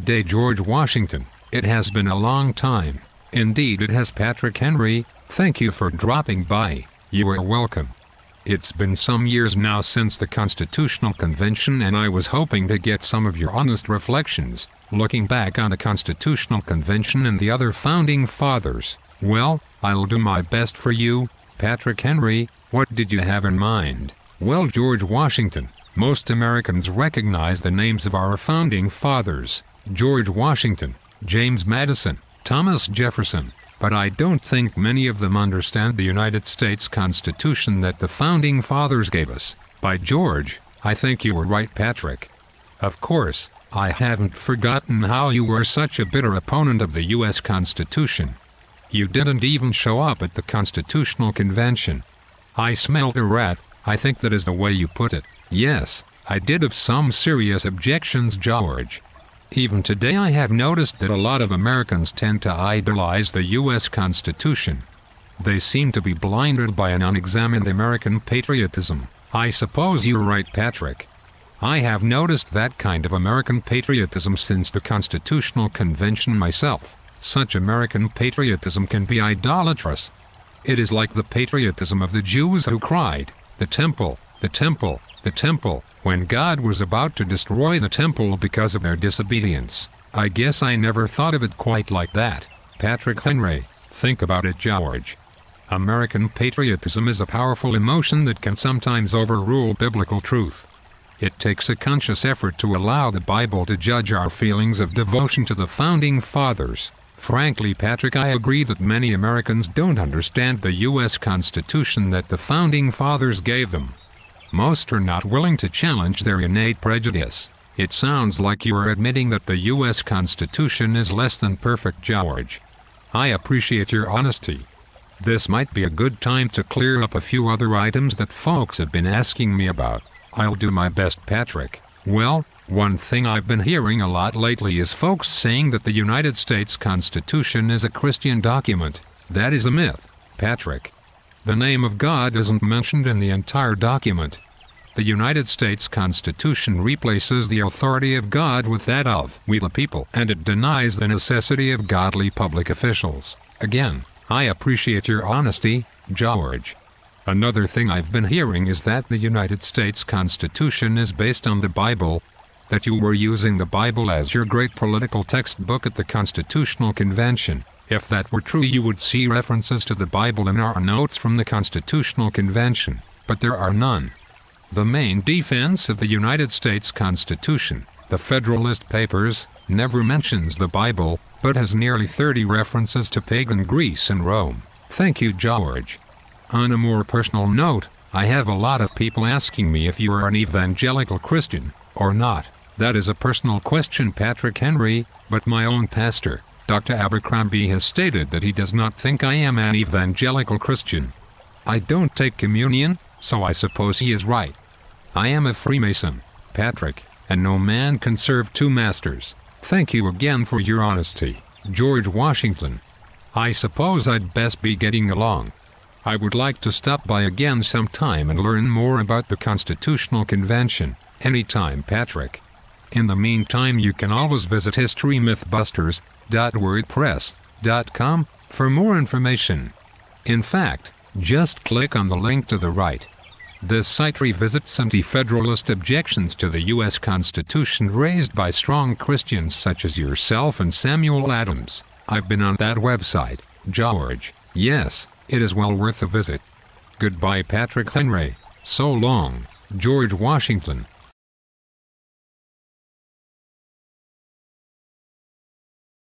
day, George Washington. It has been a long time. Indeed it has, Patrick Henry. Thank you for dropping by. You are welcome. It's been some years now since the Constitutional Convention, and I was hoping to get some of your honest reflections, looking back on the Constitutional Convention and the other founding fathers. Well, I'll do my best for you, Patrick Henry. What did you have in mind? Well, George Washington. Most Americans recognize the names of our founding fathers: George Washington, James Madison, Thomas Jefferson. But I don't think many of them understand the United States Constitution that the Founding Fathers gave us. By George, I think you were right, Patrick. Of course, I haven't forgotten how you were such a bitter opponent of the U.S. Constitution. You didn't even show up at the Constitutional Convention. I smelled a rat, I think that is the way you put it. Yes, I did have some serious objections, George. Even today I have noticed that a lot of Americans tend to idolize the U.S. Constitution. They seem to be blinded by an unexamined American patriotism. I suppose you're right, Patrick. I have noticed that kind of American patriotism since the Constitutional Convention myself. Such American patriotism can be idolatrous. It is like the patriotism of the Jews who cried, "The temple, the temple, the temple," when God was about to destroy the temple because of their disobedience. I guess I never thought of it quite like that, Patrick Henry. Think about it, George. American patriotism is a powerful emotion that can sometimes overrule biblical truth. It takes a conscious effort to allow the Bible to judge our feelings of devotion to the Founding Fathers. Frankly, Patrick, I agree that many Americans don't understand the U.S. Constitution that the Founding Fathers gave them. Most are not willing to challenge their innate prejudice. It sounds like you are admitting that the U.S. Constitution is less than perfect, George. I appreciate your honesty. This might be a good time to clear up a few other items that folks have been asking me about. I'll do my best, Patrick. Well, one thing I've been hearing a lot lately is folks saying that the United States Constitution is a Christian document. That is a myth, Patrick. The name of God isn't mentioned in the entire document. The United States Constitution replaces the authority of God with that of we the people, and it denies the necessity of godly public officials. Again, I appreciate your honesty, George. Another thing I've been hearing is that the United States Constitution is based on the Bible, that you were using the Bible as your great political textbook at the Constitutional Convention. If that were true, you would see references to the Bible in our notes from the Constitutional Convention, but there are none. The main defense of the United States Constitution, the Federalist Papers, never mentions the Bible, but has nearly 30 references to pagan Greece and Rome. Thank you, George. On a more personal note, I have a lot of people asking me if you are an evangelical Christian, or not. That is a personal question, Patrick Henry, but my own pastor, Dr. Abercrombie, has stated that he does not think I am an evangelical Christian. I don't take communion, so I suppose he is right. I am a Freemason, Patrick, and no man can serve two masters. Thank you again for your honesty, George Washington. I suppose I'd best be getting along. I would like to stop by again sometime and learn more about the Constitutional Convention. Anytime, Patrick. In the meantime, you can always visit historymythbusters.wordpress.com for more information. In fact, just click on the link to the right. This site revisits anti-federalist objections to the U.S. Constitution raised by strong Christians such as yourself and Samuel Adams. I've been on that website, George. Yes, it is well worth a visit. Goodbye, Patrick Henry. So long, George Washington.